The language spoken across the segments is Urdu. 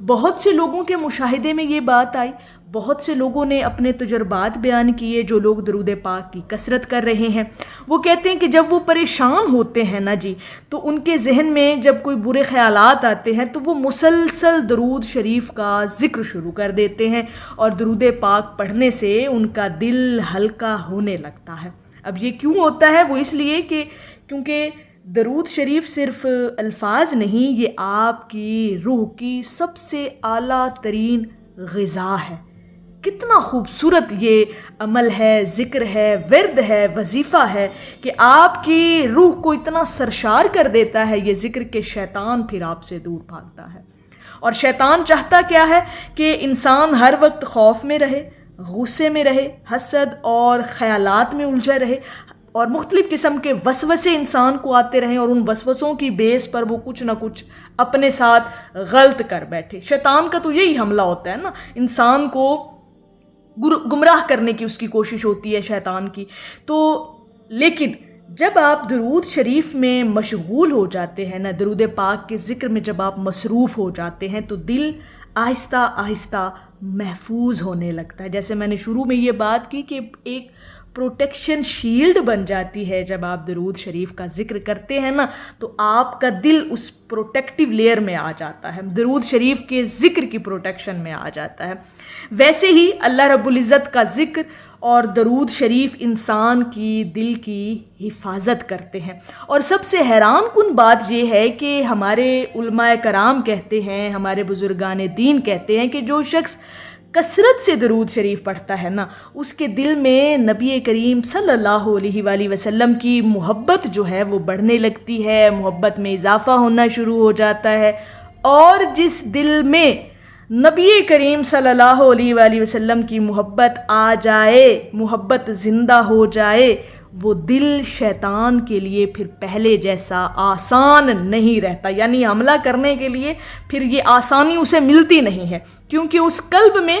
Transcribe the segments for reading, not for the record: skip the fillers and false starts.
بہت سے لوگوں کے مشاہدے میں یہ بات آئی، بہت سے لوگوں نے اپنے تجربات بیان کیے جو لوگ درود پاک کی کثرت کر رہے ہیں۔ وہ کہتے ہیں کہ جب وہ پریشان ہوتے ہیں نا جی، تو ان کے ذہن میں جب کوئی برے خیالات آتے ہیں تو وہ مسلسل درود شریف کا ذکر شروع کر دیتے ہیں، اور درود پاک پڑھنے سے ان کا دل ہلکا ہونے لگتا ہے۔ اب یہ کیوں ہوتا ہے؟ وہ اس لیے کہ کیونکہ درود شریف صرف الفاظ نہیں، یہ آپ کی روح کی سب سے اعلیٰ ترین غذا ہے۔ کتنا خوبصورت یہ عمل ہے، ذکر ہے، ورد ہے، وظیفہ ہے کہ آپ کی روح کو اتنا سرشار کر دیتا ہے یہ ذکر کہ شیطان پھر آپ سے دور بھاگتا ہے۔ اور شیطان چاہتا کیا ہے؟ کہ انسان ہر وقت خوف میں رہے، غصے میں رہے، حسد اور خیالات میں الجھا رہے، اور مختلف قسم کے وسوسے انسان کو آتے رہیں، اور ان وسوسوں کی بیس پر وہ کچھ نہ کچھ اپنے ساتھ غلط کر بیٹھے۔ شیطان کا تو یہی حملہ ہوتا ہے نا، انسان کو گمراہ کرنے کی اس کی کوشش ہوتی ہے شیطان کی۔ تو لیکن جب آپ درود شریف میں مشغول ہو جاتے ہیں نا، درود پاک کے ذکر میں جب آپ مصروف ہو جاتے ہیں تو دل آہستہ آہستہ محفوظ ہونے لگتا ہے۔ جیسے میں نے شروع میں یہ بات کی کہ ایک پروٹیکشن شیلڈ بن جاتی ہے جب آپ درود شریف کا ذکر کرتے ہیں نا، تو آپ کا دل اس پروٹیکٹیو لیئر میں آ جاتا ہے، درود شریف کے ذکر کی پروٹیکشن میں آ جاتا ہے۔ ویسے ہی اللہ رب العزت کا ذکر اور درود شریف انسان کی دل کی حفاظت کرتے ہیں۔ اور سب سے حیران کن بات یہ ہے کہ ہمارے علماء کرام کہتے ہیں، ہمارے بزرگان دین کہتے ہیں کہ جو شخص کثرت سے درود شریف پڑھتا ہے نا، اس کے دل میں نبی کریم صلی اللہ علیہ وآلہ وسلم کی محبت جو ہے وہ بڑھنے لگتی ہے، محبت میں اضافہ ہونا شروع ہو جاتا ہے۔ اور جس دل میں نبی کریم صلی اللہ علیہ وآلہ وسلم کی محبت آ جائے، محبت زندہ ہو جائے، وہ دل شیطان کے لیے پھر پہلے جیسا آسان نہیں رہتا، یعنی حملہ کرنے کے لیے پھر یہ آسانی اسے ملتی نہیں ہے، کیونکہ اس قلب میں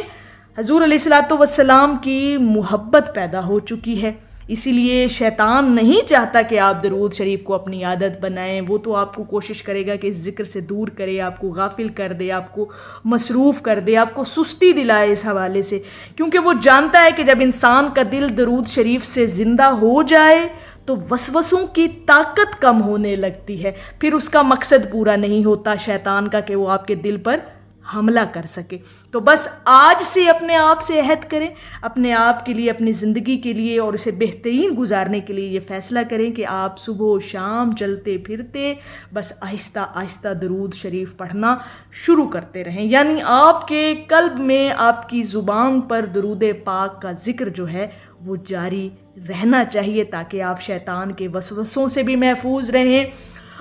حضور علیہ السلام کی محبت پیدا ہو چکی ہے۔ اسی لیے شیطان نہیں چاہتا کہ آپ درود شریف کو اپنی عادت بنائیں، وہ تو آپ کو کوشش کرے گا کہ اس ذکر سے دور کرے، آپ کو غافل کر دے، آپ کو مصروف کر دے، آپ کو سستی دلائے اس حوالے سے، کیونکہ وہ جانتا ہے کہ جب انسان کا دل درود شریف سے زندہ ہو جائے تو وسوسوں کی طاقت کم ہونے لگتی ہے، پھر اس کا مقصد پورا نہیں ہوتا شیطان کا کہ وہ آپ کے دل پر حملہ کر سکے۔ تو بس آج سے اپنے آپ سے عہد کریں، اپنے آپ کے لیے، اپنی زندگی کے لیے اور اسے بہترین گزارنے کے لیے یہ فیصلہ کریں کہ آپ صبح و شام چلتے پھرتے بس آہستہ آہستہ درود شریف پڑھنا شروع کرتے رہیں، یعنی آپ کے قلب میں، آپ کی زبان پر درود پاک کا ذکر جو ہے وہ جاری رہنا چاہیے، تاکہ آپ شیطان کے وسوسوں سے بھی محفوظ رہیں،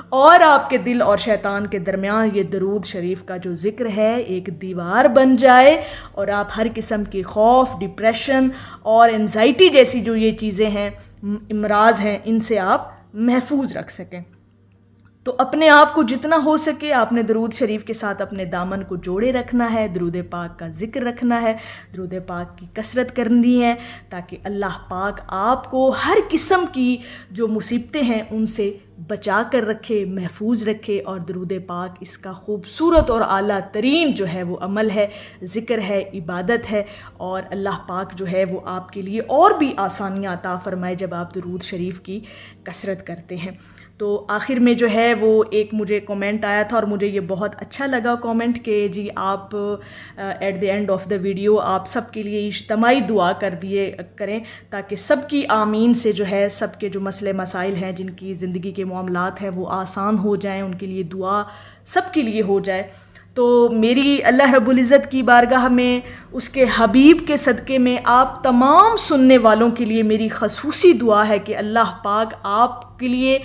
اور آپ کے دل اور شیطان کے درمیان یہ درود شریف کا جو ذکر ہے ایک دیوار بن جائے، اور آپ ہر قسم کے خوف، ڈپریشن اور انزائٹی جیسی جو یہ چیزیں ہیں، امراض ہیں، ان سے آپ محفوظ رکھ سکیں۔ تو اپنے آپ کو جتنا ہو سکے آپ نے درود شریف کے ساتھ اپنے دامن کو جوڑے رکھنا ہے، درود پاک کا ذکر رکھنا ہے، درود پاک کی کثرت کرنی ہے، تاکہ اللہ پاک آپ کو ہر قسم کی جو مصیبتیں ہیں ان سے بچا کر رکھے، محفوظ رکھے، اور درود پاک اس کا خوبصورت اور اعلیٰ ترین جو ہے وہ عمل ہے، ذکر ہے، عبادت ہے، اور اللہ پاک جو ہے وہ آپ کے لیے اور بھی آسانیاں عطا فرمائے جب آپ درود شریف کی کثرت کرتے ہیں۔ تو آخر میں جو ہے وہ ایک مجھے کومنٹ آیا تھا اور مجھے یہ بہت اچھا لگا کومنٹ کہ جی آپ at the end of the video آپ سب کے لیے اجتماعی دعا کر دیے کریں، تاکہ سب کی آمین سے جو ہے سب کے جو مسئلے مسائل ہیں، جن کی زندگی کے معاملات ہیں، وہ آسان ہو جائیں، ان کے لیے دعا سب کے لیے ہو جائے۔ تو میری اللہ رب العزت کی بارگاہ میں، اس کے حبیب کے صدقے میں آپ تمام سننے والوں کے لیے میری خصوصی دعا ہے کہ اللہ پاک آپ کے لیے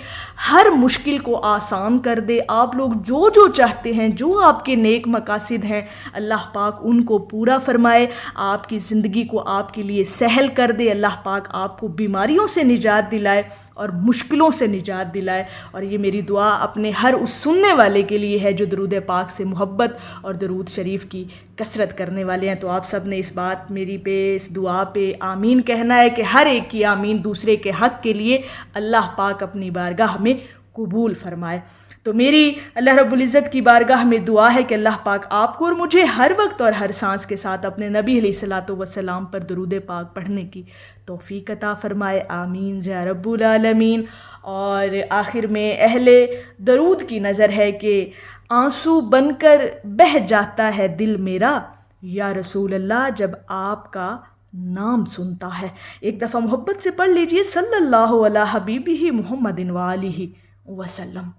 ہر مشکل کو آسان کر دے، آپ لوگ جو جو چاہتے ہیں، جو آپ کے نیک مقاصد ہیں، اللہ پاک ان کو پورا فرمائے، آپ کی زندگی کو آپ کے لیے سہل کر دے، اللہ پاک آپ کو بیماریوں سے نجات دلائے اور مشکلوں سے نجات دلائے۔ اور یہ میری دعا اپنے ہر اس سننے والے کے لیے ہے جو درود پاک سے محبت اور درود شریف کی کثرت کرنے والے ہیں۔ تو آپ سب نے اس بات میری پہ، اس دعا پہ آمین کہنا ہے کہ ہر ایک کی آمین دوسرے کے حق کے لیے اللہ پاک اپنی بارگاہ میں قبول فرمائے۔ تو میری اللہ رب العزت کی بارگاہ میں دعا ہے کہ اللہ پاک آپ کو اور مجھے ہر وقت اور ہر سانس کے ساتھ اپنے نبی علیہ الصلاۃ والسلام پر درود پاک پڑھنے کی توفیق عطا فرمائے، آمین یا رب العالمین۔ اور آخر میں اہل درود کی نظر ہے کہ آنسو بن کر بہہ جاتا ہے دل میرا یا رسول اللہ جب آپ کا نام سنتا ہے۔ ایک دفعہ محبت سے پڑھ لیجئے صلی اللہ علیہ حبیبہ محمد وآلہ وسلم۔